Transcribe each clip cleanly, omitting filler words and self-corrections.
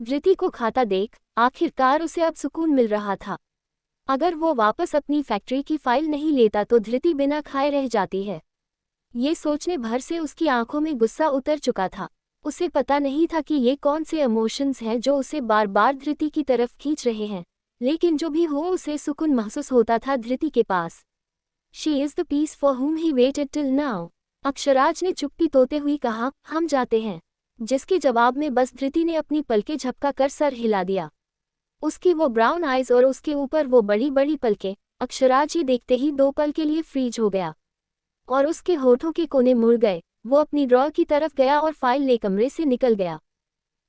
धृति को खाता देख आखिरकार उसे अब सुकून मिल रहा था। अगर वो वापस अपनी फैक्ट्री की फाइल नहीं लेता तो धृति बिना खाए रह जाती है। ये सोचने भर से उसकी आंखों में गुस्सा उतर चुका था। उसे पता नहीं था कि ये कौन से इमोशंस हैं जो उसे बार बार धृति की तरफ खींच रहे हैं, लेकिन जो भी हो उसे सुकून महसूस होता था धृति के पास। She is the peace for whom he waited till now। Akshraj ने चुप्पी तोते हुए कहा, हम जाते हैं। जिसके जवाब में बस धृति ने अपनी पलकें झपका कर सर हिला दिया। उसकी वो ब्राउन आइज और उसके ऊपर वो बड़ी बड़ी पलकें, अक्षराज ही देखते ही 2 पल के लिए फ्रीज हो गया और उसके होठों के कोने मुड़ गए। वो अपनी ड्रॉर की तरफ गया और फाइल ले कमरे से निकल गया।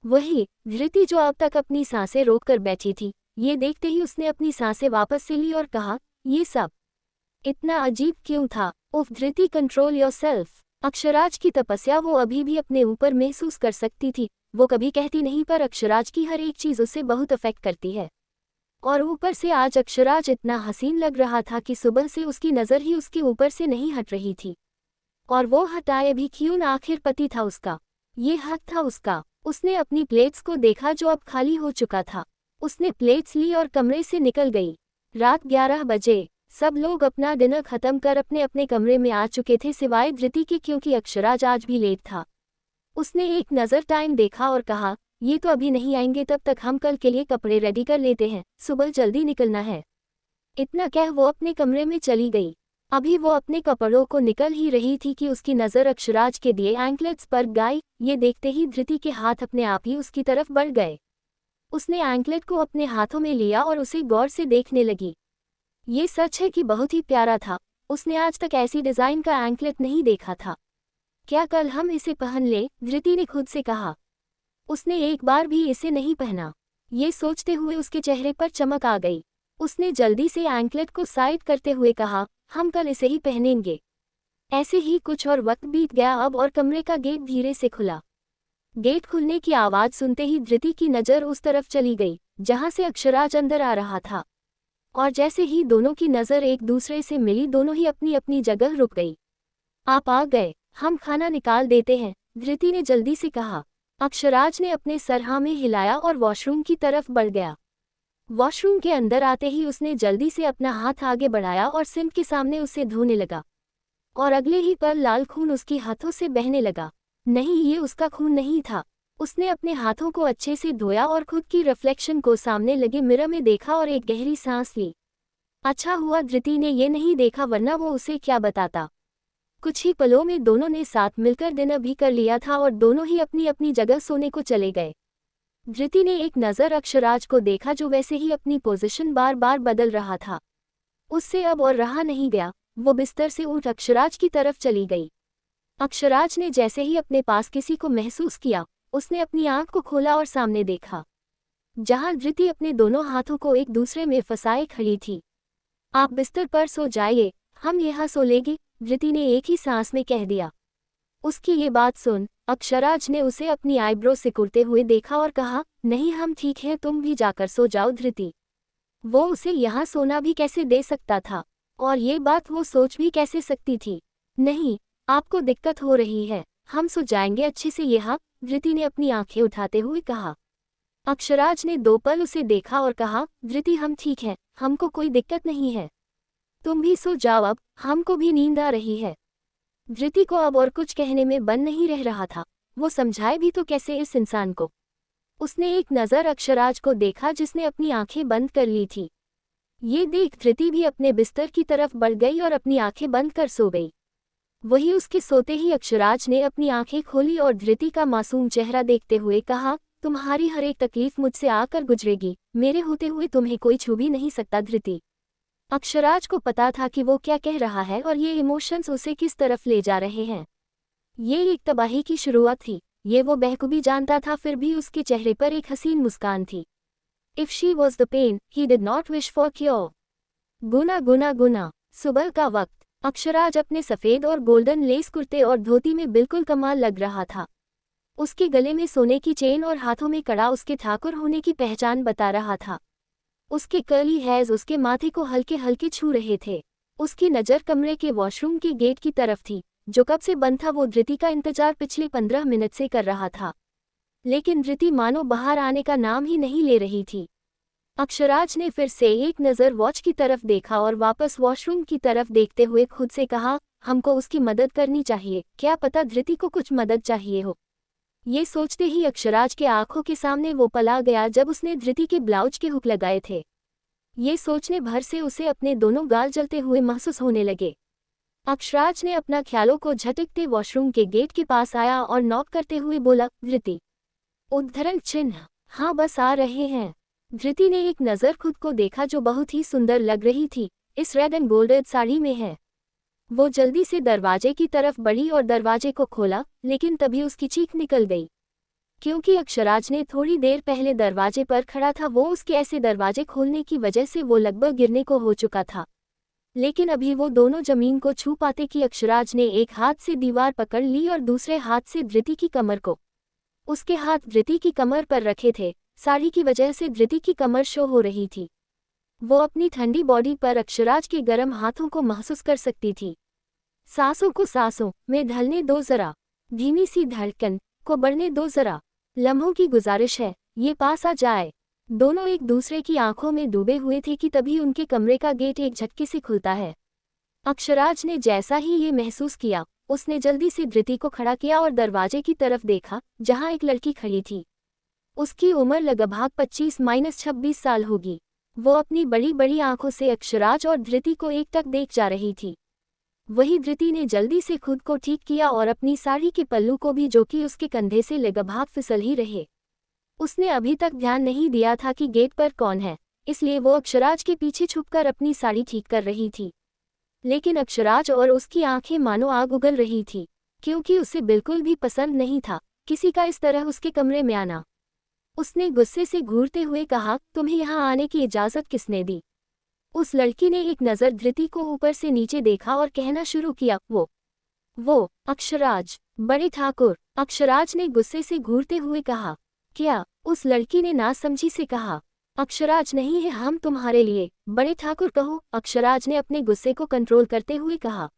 वही धृति जो अब तक अपनी सांसें रोककर बैठी थी, ये देखते ही उसने अपनी सांसें वापस से ली और कहा, ये सब इतना अजीब क्यों था? उफ धृति, कंट्रोल योरसेल्फ। अक्षराज की तपस्या वो अभी भी अपने ऊपर महसूस कर सकती थी। वो कभी कहती नहीं पर अक्षराज की हर एक चीज़ उसे बहुत अफेक्ट करती है। और ऊपर से आज अक्षराज इतना हसीन लग रहा था कि सुबह से उसकी नज़र ही उसके ऊपर से नहीं हट रही थी। और वो हटाए भी क्यों न, आखिर पति था उसका, ये हक था उसका। उसने अपनी प्लेट्स को देखा जो अब खाली हो चुका था। उसने प्लेट्स ली और कमरे से निकल गई। रात 11 बजे सब लोग अपना डिनर खत्म कर अपने अपने कमरे में आ चुके थे सिवाय धृति के, क्योंकि अक्षराज आज भी लेट था। उसने एक नज़र टाइम देखा और कहा, ये तो अभी नहीं आएंगे, तब तक हम कल के लिए कपड़े रेडी कर लेते हैं, सुबह जल्दी निकलना है। इतना कह वो अपने कमरे में चली गई। अभी वो अपने कपड़ों को निकल ही रही थी कि उसकी नज़र अक्षराज के दिए एंकलेट्स पर गई। ये देखते ही धृति के हाथ अपने आप ही उसकी तरफ बढ़ गए। उसने एंकलेट को अपने हाथों में लिया और उसे गौर से देखने लगी। ये सच है कि बहुत ही प्यारा था। उसने आज तक ऐसी डिज़ाइन का एंकलेट नहीं देखा था। क्या कल हम इसे पहन ले? धृति ने खुद से कहा। उसने एक बार भी इसे नहीं पहना। ये सोचते हुए उसके चेहरे पर चमक आ गई। उसने जल्दी से एंकलेट को साइड करते हुए कहा, हम कल इसे ही पहनेंगे। ऐसे ही कुछ और वक्त बीत गया अब और कमरे का गेट धीरे से खुला। गेट खुलने की आवाज़ सुनते ही धृति की नज़र उस तरफ चली गई जहां से अक्षराज अंदर आ रहा था। और जैसे ही दोनों की नज़र एक दूसरे से मिली, दोनों ही अपनी अपनी जगह रुक गई। आप आ गए, हम खाना निकाल देते हैं, धृति ने जल्दी से कहा। अक्षराज ने अपने सर हाँ में हिलाया और वॉशरूम की तरफ बढ़ गया। वॉशरूम के अंदर आते ही उसने जल्दी से अपना हाथ आगे बढ़ाया और सिंक के सामने उसे धोने लगा। और अगले ही पल लाल खून उसके हाथों से बहने लगा। नहीं, ये उसका खून नहीं था। उसने अपने हाथों को अच्छे से धोया और खुद की रिफ्लेक्शन को सामने लगे मिरर में देखा और एक गहरी सांस ली। अच्छा हुआ धृति ने ये नहीं देखा, वरना वो उसे क्या बताता। कुछ ही पलों में दोनों ने साथ मिलकर डिनर भी कर लिया था और दोनों ही अपनी अपनी जगह सोने को चले गए। धृति ने एक नज़र अक्षराज को देखा जो वैसे ही अपनी पोजीशन बार बार बदल रहा था। उससे अब और रहा नहीं गया। वो बिस्तर से उठ अक्षराज की तरफ चली गई। अक्षराज ने जैसे ही अपने पास किसी को महसूस किया, उसने अपनी आंख को खोला और सामने देखा जहां धृति अपने दोनों हाथों को एक दूसरे में फंसाए खड़ी थी। आप बिस्तर पर सो जाइए, हम यहाँ सो लेंगे, धृति ने एक ही सांस में कह दिया। उसकी ये बात सुन अक्षराज ने उसे अपनी आईब्रो सिकुड़ते हुए देखा और कहा, नहीं हम ठीक हैं, तुम भी जाकर सो जाओ धृति। वो उसे यहाँ सोना भी कैसे दे सकता था, और ये बात वो सोच भी कैसे सकती थी। नहीं, आपको दिक्कत हो रही है, हम सो जाएंगे अच्छे से यहाँ, धृति ने अपनी आंखें उठाते हुए कहा। अक्षराज ने 2 पल उसे देखा और कहा, धृति हम ठीक हैं, हमको कोई दिक्कत नहीं है, तुम भी सो जाओ, अब हमको भी नींद आ रही है। धृति को अब और कुछ कहने में बन नहीं रह रहा था। वो समझाए भी तो कैसे इस इंसान को। उसने एक नज़र अक्षराज को देखा जिसने अपनी आंखें बंद कर ली थी। ये देख धृति भी अपने बिस्तर की तरफ बढ़ गई और अपनी आंखें बंद कर सो गई। वही उसके सोते ही अक्षराज ने अपनी आंखें खोली और धृति का मासूम चेहरा देखते हुए कहा, तुम्हारी हर एक तकलीफ मुझसे आकर गुजरेगी, मेरे होते हुए तुम्हें कोई छू भी नहीं सकता धृति। अक्षराज को पता था कि वो क्या कह रहा है और ये इमोशंस उसे किस तरफ ले जा रहे हैं। ये एक तबाही की शुरुआत थी, ये वो बखूबी जानता था, फिर भी उसके चेहरे पर एक हसीन मुस्कान थी। If she was the pain he did not wish for cure. गुना गुना गुना। सुबह का वक्त। अक्षराज अपने सफ़ेद और गोल्डन लेस कुर्ते और धोती में बिल्कुल कमाल लग रहा था। उसके गले में सोने की चेन और हाथों में कड़ा उसके ठाकुर होने की पहचान बता रहा था। उसके कर्ली हेयर्स उसके माथे को हल्के हल्के छू रहे थे। उसकी नज़र कमरे के वॉशरूम के गेट की तरफ थी, जो कब से बंद था। वो धृति का इंतजार पिछले 15 मिनट से कर रहा था। लेकिन धृति मानो बाहर आने का नाम ही नहीं ले रही थी। अक्षराज ने फिर से एक नज़र वॉच की तरफ देखा और वापस वॉशरूम की तरफ देखते हुए खुद से कहा, हमको उसकी मदद करनी चाहिए, क्या पता धृति को कुछ मदद चाहिए हो। ये सोचते ही अक्षराज के आंखों के सामने वो पल आ गया जब उसने धृति के ब्लाउज के हुक लगाए थे। ये सोचने भर से उसे अपने दोनों गाल जलते हुए महसूस होने लगे। अक्षराज ने अपना ख्यालों को झटकते वॉशरूम के गेट के पास आया और नॉक करते हुए बोला, धृति। उद्धरण चिन्ह, हाँ बस आ रहे हैं। धृति ने एक नज़र खुद को देखा जो बहुत ही सुंदर लग रही थी, इस रेड एंड गोल्डन साड़ी में है। वो जल्दी से दरवाजे की तरफ बढ़ी और दरवाजे को खोला, लेकिन तभी उसकी चीख निकल गई। क्योंकि अक्षराज ने थोड़ी देर पहले दरवाजे पर खड़ा था, वो उसके ऐसे दरवाजे खोलने की वजह से वो लगभग गिरने को हो चुका था। लेकिन अभी वो दोनों जमीन को छू पाते कि अक्षराज ने एक हाथ से दीवार पकड़ ली और दूसरे हाथ से धृति की कमर को। उसके हाथ धृति की कमर पर रखे थे, साड़ी की वजह से धृति की कमर शो हो रही थी। वो अपनी ठंडी बॉडी पर अक्षराज के गर्म हाथों को महसूस कर सकती थी। सांसों को सांसों में ढलने दो जरा, धीमी सी धड़कन को बढ़ने दो जरा, लम्हों की गुजारिश है, ये पास आ जाए। दोनों एक दूसरे की आंखों में डूबे हुए थे कि तभी उनके कमरे का गेट एक झटके से खुलता है। अक्षराज ने जैसा ही ये महसूस किया, उसने जल्दी से धृति को खड़ा किया और दरवाजे की तरफ देखा, जहां एक लड़की खड़ी थी। उसकी उम्र लगभग 25-26 साल होगी। वो अपनी बड़ी बड़ी आंखों से अक्षराज और धृति को एकटक देख जा रही थी। वही धृति ने जल्दी से खुद को ठीक किया और अपनी साड़ी के पल्लू को भी, जो कि उसके कंधे से लगभग फिसल ही रहे। उसने अभी तक ध्यान नहीं दिया था कि गेट पर कौन है, इसलिए वो अक्षराज के पीछे छुपकर अपनी साड़ी ठीक कर रही थी। लेकिन अक्षराज और उसकी आंखें मानो आग उगल रही थी, क्योंकि उसे बिल्कुल भी पसंद नहीं था किसी का इस तरह उसके कमरे में आना। उसने गुस्से से घूरते हुए कहा, तुम्हें यहाँ आने की इजाज़त किसने दी? उस लड़की ने एक नज़र धृति को ऊपर से नीचे देखा और कहना शुरू किया, वो अक्षराज, बड़े ठाकुर। अक्षराज ने गुस्से से घूरते हुए कहा, क्या? उस लड़की ने नासमझी से कहा, अक्षराज नहीं है हम तुम्हारे लिए, बड़े ठाकुर कहो। अक्षराज ने अपने गुस्से को कंट्रोल करते हुए कहा।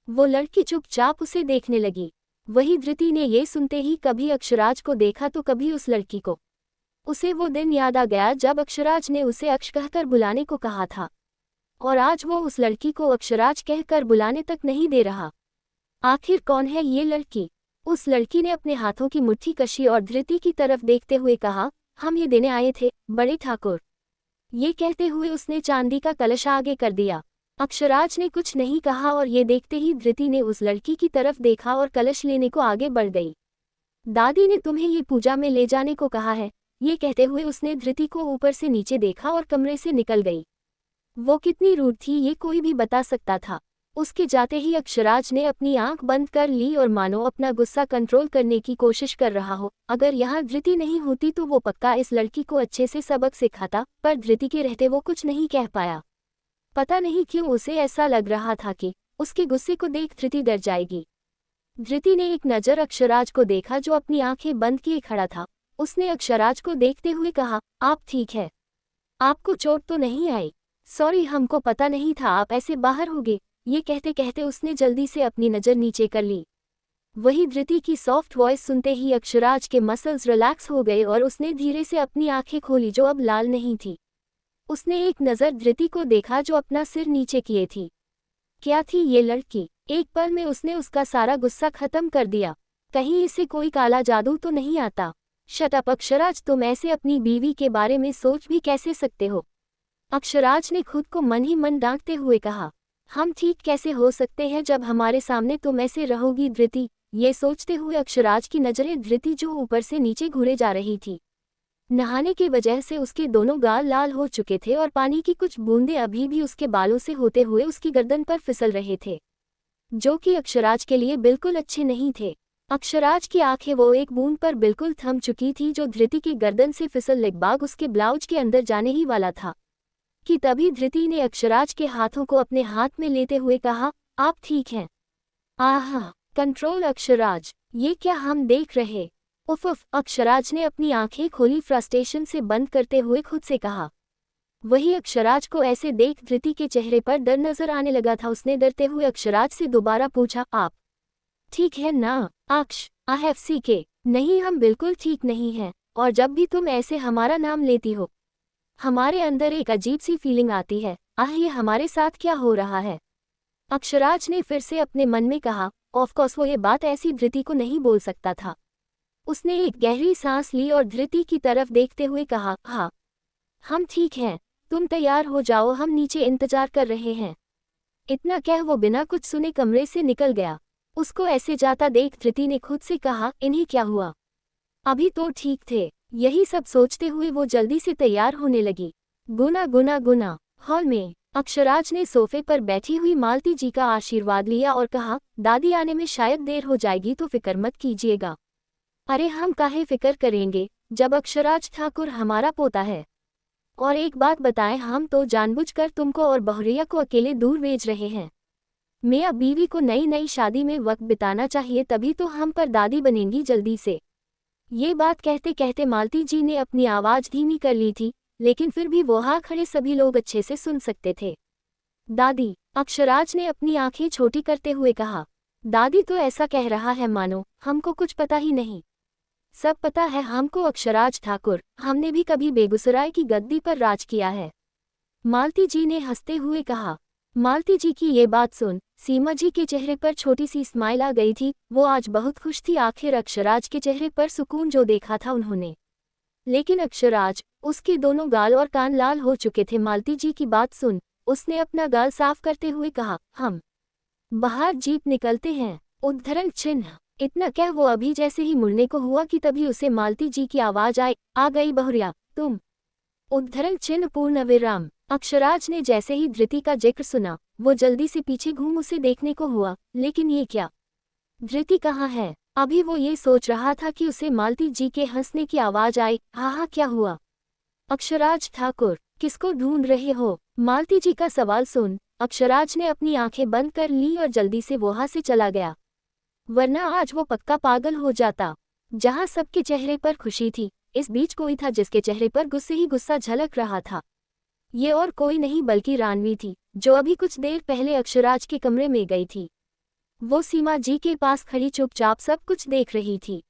वो लड़की चुपचाप उसे देखने लगी। वही धृति ने ये सुनते ही कभी अक्षराज को देखा तो कभी उस लड़की को। उसे वो दिन याद आ गया जब अक्षराज ने उसे अक्ष कहकर बुलाने को कहा था, और आज वो उस लड़की को अक्षराज कहकर बुलाने तक नहीं दे रहा। आखिर कौन है ये लड़की? उस लड़की ने अपने हाथों की मुट्ठी कशी और धृति की तरफ देखते हुए कहा, हम ये देने आए थे, बड़े ठाकुर। ये कहते हुए उसने चांदी का कलश आगे कर दिया। अक्षराज ने कुछ नहीं कहा और ये देखते ही धृति ने उस लड़की की तरफ देखा और कलश लेने को आगे बढ़ गई। दादी ने तुम्हें ये पूजा में ले जाने को कहा है, ये कहते हुए उसने धृति को ऊपर से नीचे देखा और कमरे से निकल गई। वो कितनी रूड थी ये कोई भी बता सकता था। उसके जाते ही अक्षराज ने अपनी आंख बंद कर ली और मानो अपना गुस्सा कंट्रोल करने की कोशिश कर रहा हो। अगर यहाँ धृति नहीं होती तो वो पक्का इस लड़की को अच्छे से सबक सिखाता, पर धृति के रहते वो कुछ नहीं कह पाया। पता नहीं क्यों उसे ऐसा लग रहा था कि उसके गुस्से को देख धृति डर जाएगी। धृति ने एक नज़र अक्षराज को देखा जो अपनी आंखें बंद किए खड़ा था। उसने अक्षराज को देखते हुए कहा, आप ठीक है? आपको चोट तो नहीं आई? सॉरी, हमको पता नहीं था आप ऐसे बाहर होगे। ये कहते कहते उसने जल्दी से अपनी नज़र नीचे कर ली। वही धृति की सॉफ्ट वॉइस सुनते ही अक्षराज के मसल्स रिलैक्स हो गए और उसने धीरे से अपनी आंखें खोली जो अब लाल नहीं थी। उसने एक नज़र धृति को देखा जो अपना सिर नीचे किए थी। क्या थी ये लड़की? एक पल में उसने उसका सारा गुस्सा खत्म कर दिया। कहीं इसे कोई काला जादू तो नहीं आता? शट अप अक्षराज, तुम ऐसे अपनी बीवी के बारे में सोच भी कैसे सकते हो? अक्षराज ने खुद को मन ही मन डांटते हुए कहा। हम ठीक कैसे हो सकते हैं जब हमारे सामने तुम ऐसे रहोगी धृति? ये सोचते हुए अक्षराज की नज़रें धृति जो ऊपर से नीचे घूरे जा रही थी। नहाने की वजह से उसके दोनों गाल लाल हो चुके थे और पानी की कुछ बूंदें अभी भी उसके बालों से होते हुए उसकी गर्दन पर फिसल रहे थे, जो कि अक्षराज के लिए बिल्कुल अच्छे नहीं थे। अक्षराज की आंखें वो एक बूंद पर बिल्कुल थम चुकी थी जो धृति की गर्दन से फिसल लगभग उसके ब्लाउज के अंदर जाने ही वाला था, कि तभी धृति ने अक्षराज के हाथों को अपने हाथ में लेते हुए कहा, आप ठीक हैं? आहा, कंट्रोल अक्षराज, ये क्या हम देख रहे? उफ उफ, अक्षराज ने अपनी आंखें खोली फ्रस्ट्रेशन से बंद करते हुए खुद से कहा। वही अक्षराज को ऐसे देख धृति के चेहरे पर डर नजर आने लगा था। उसने डरते हुए अक्षराज से दोबारा पूछा, आप ठीक है ना? अक्ष, आई हैव सीके। नहीं, हम बिल्कुल ठीक नहीं हैं, और जब भी तुम ऐसे हमारा नाम लेती हो हमारे अंदर एक अजीब सी फीलिंग आती है। आह, ये हमारे साथ क्या हो रहा है? अक्षराज ने फिर से अपने मन में कहा। ऑफकोर्स वो ये बात ऐसी धृति को नहीं बोल सकता था। उसने एक गहरी सांस ली और धृति की तरफ देखते हुए कहा, हाँ, हम ठीक हैं, तुम तैयार हो जाओ, हम नीचे इंतजार कर रहे हैं। इतना कह वो बिना कुछ सुने कमरे से निकल गया। उसको ऐसे जाता देख धृति ने खुद से कहा, इन्हें क्या हुआ? अभी तो ठीक थे। यही सब सोचते हुए वो जल्दी से तैयार होने लगी। गुना गुना गुना। हॉल में अक्षराज ने सोफे पर बैठी हुई मालती जी का आशीर्वाद लिया और कहा, दादी आने में शायद देर हो जाएगी तो फिक्र मत कीजिएगा। अरे हम काहे फिक्र करेंगे जब अक्षराज ठाकुर हमारा पोता है। और एक बात बताएं, हम तो जानबूझकर तुमको और बहरिया को अकेले दूर भेज रहे हैं। मियाँ बीवी को नई नई शादी में वक्त बिताना चाहिए, तभी तो हम पर दादी बनेंगी जल्दी से। ये बात कहते कहते मालती जी ने अपनी आवाज़ धीमी कर ली थी, लेकिन फिर भी वहाँ खड़े सभी लोग अच्छे से सुन सकते थे। दादी, अक्षराज ने अपनी आंखें छोटी करते हुए कहा। दादी तो ऐसा कह रहा है मानो हमको कुछ पता ही नहीं। सब पता है हमको अक्षराज ठाकुर, हमने भी कभी बेगूसराय की गद्दी पर राज किया है। मालती जी ने हंसते हुए कहा। मालती जी की ये बात सुन सीमा जी के चेहरे पर छोटी सी स्माइल आ गई थी। वो आज बहुत खुश थी, आखिर अक्षराज के चेहरे पर सुकून जो देखा था उन्होंने। लेकिन अक्षराज, उसके दोनों गाल और कान लाल हो चुके थे। मालती जी की बात सुन उसने अपना गाल साफ करते हुए कहा, हम बाहर जीप निकलते हैं। उद्धरण चिन्ह। इतना कह वो अभी जैसे ही मुड़ने को हुआ कि तभी उसे मालती जी की आवाज आ गई, बहुरिया तुम। उद्धरण चिन्ह पूर्ण विराम। अक्षराज ने जैसे ही धृति का जिक्र सुना वो जल्दी से पीछे घूम उसे देखने को हुआ, लेकिन ये क्या? धृति कहाँ है? अभी वो ये सोच रहा था कि उसे मालती जी के हंसने की आवाज आई। हाँ, क्या हुआ? अक्षराज ठाकुर, किसको ढूंढ रहे हो? मालती जी का सवाल सुन अक्षराज ने अपनी आंखें बंद कर ली और जल्दी से वहां से चला गया, वरना आज वो पक्का पागल हो जाता। जहां सबके चेहरे पर खुशी थी, इस बीच कोई था जिसके चेहरे पर गुस्से ही गुस्सा झलक रहा था। ये और कोई नहीं बल्कि रानवी थी, जो अभी कुछ देर पहले अक्षराज के कमरे में गई थी। वो सीमा जी के पास खड़ी चुपचाप सब कुछ देख रही थी।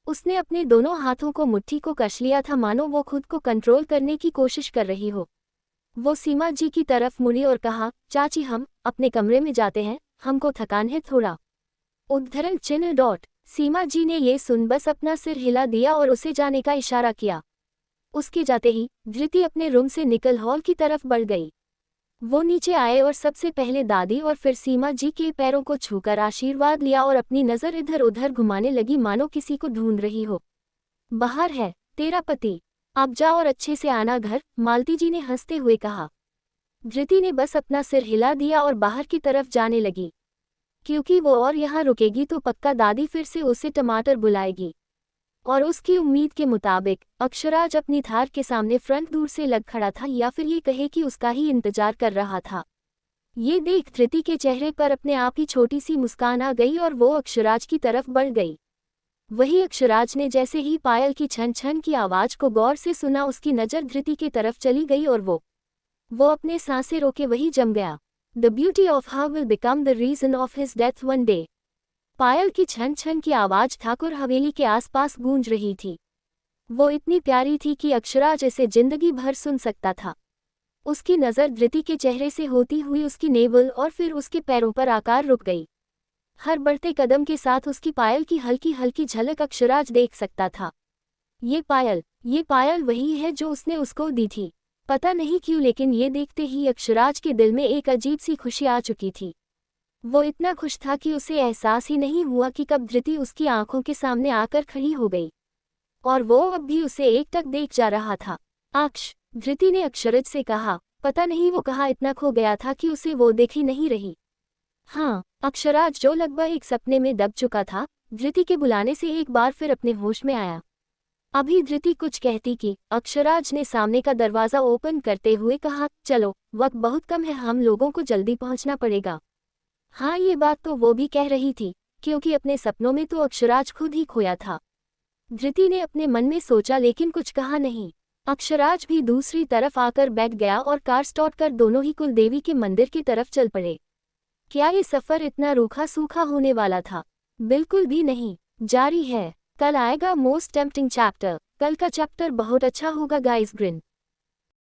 उसने अपने दोनों हाथों को मुट्ठी को कस लिया था, मानो वो खुद को कंट्रोल करने की कोशिश कर रही हो। वो सीमा जी की तरफ मुड़ी और कहा, चाची हम अपने कमरे में जाते हैं, हमको थकान है थोड़ा। उद्धरण चिन्ह डॉट। सीमा जी ने ये सुन बस अपना सिर हिला दिया और उसे जाने का इशारा किया। उसके जाते ही धृति अपने रूम से निकल हॉल की तरफ बढ़ गई। वो नीचे आए और सबसे पहले दादी और फिर सीमा जी के पैरों को छूकर आशीर्वाद लिया और अपनी नज़र इधर उधर घुमाने लगी मानो किसी को ढूंढ रही हो। बाहर है तेरा पति, अब जा और अच्छे से आना घर, मालती जी ने हंसते हुए कहा। धृति ने बस अपना सिर हिला दिया और बाहर की तरफ जाने लगी, क्योंकि वो और यहाँ रुकेगी तो पक्का दादी फिर से उसे टमाटर बुलाएगी। और उसकी उम्मीद के मुताबिक अक्षराज अपनी थार के सामने फ्रंट दूर से लग खड़ा था, या फिर ये कहे कि उसका ही इंतजार कर रहा था। ये देख धृति के चेहरे पर अपने आप ही छोटी सी मुस्कान आ गई और वो अक्षराज की तरफ बढ़ गई। वही अक्षराज ने जैसे ही पायल की छन छन की आवाज को गौर से सुना, उसकी नज़र धृति की तरफ चली गई और वो अपने सांसें रोके वही जम गया। The beauty of her will become the reason of his death one day। पायल की छन छन की आवाज ठाकुर हवेली के आसपास गूंज रही थी। वो इतनी प्यारी थी कि अक्षराज इसे जिंदगी भर सुन सकता था। उसकी नज़र धृति के चेहरे से होती हुई उसकी नेवल और फिर उसके पैरों पर आकार रुक गई। हर बढ़ते कदम के साथ उसकी पायल की हल्की हल्की झलक अक्षराज देख सकता था। ये पायल वही है जो उसने उसको दी थी। पता नहीं क्यों, लेकिन ये देखते ही अक्षराज के दिल में एक अजीब सी खुशी आ चुकी थी। वो इतना खुश था कि उसे एहसास ही नहीं हुआ कि कब धृति उसकी आंखों के सामने आकर खड़ी हो गई, और वो अब भी उसे एकटक देख जा रहा था। आक्ष, धृति ने अक्षराज से कहा। पता नहीं वो कहाँ इतना खो गया था कि उसे वो देख ही नहीं रही। हाँ, अक्षराज जो लगभग एक सपने में दब चुका था, धृति के बुलाने से एक बार फिर अपने होश में आया। अभी धृति कुछ कहती कि अक्षराज ने सामने का दरवाज़ा ओपन करते हुए कहा, चलो वक्त बहुत कम है, हम लोगों को जल्दी पहुंचना पड़ेगा। हाँ, ये बात तो वो भी कह रही थी, क्योंकि अपने सपनों में तो अक्षराज खुद ही खोया था। धृति ने अपने मन में सोचा लेकिन कुछ कहा नहीं। अक्षराज भी दूसरी तरफ आकर बैठ गया और कार स्टार्ट कर दोनों ही कुल देवी के मंदिर की तरफ चल पड़े। क्या ये सफ़र इतना रूखा सूखा होने वाला था? बिल्कुल भी नहीं, जारी है। कल आएगा मोस्ट टेम्पटिंग चैप्टर। कल का चैप्टर बहुत अच्छा होगा गाइस ग्रिन।